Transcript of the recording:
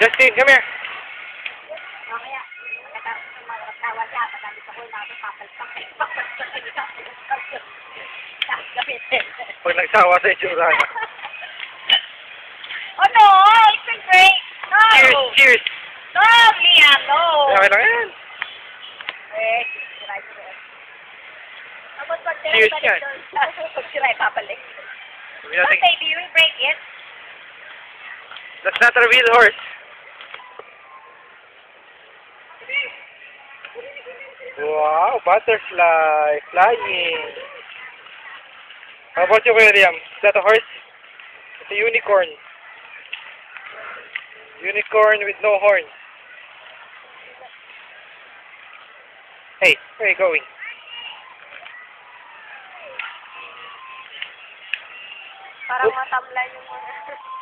Justin, come here. Mamaya, tawa siya, pagkabit ako na ito, papalpak. Pag nagsawa sa itsura. Oh no, it's a great. No. Cheers, cheers. No, Liam, no. Okay lang yan. Eh, siray ko rin. Tapos pag siray Cheers balik yan. doon, pag siray papalik. Sabi But natin, maybe you will break it. that's not a real horse. Wow, butterfly, flying. How about you, Kuya Liam? Is that a horse? It's a unicorn. Unicorn with no horns. Hey, where are you going? Parang matamlay yung mga.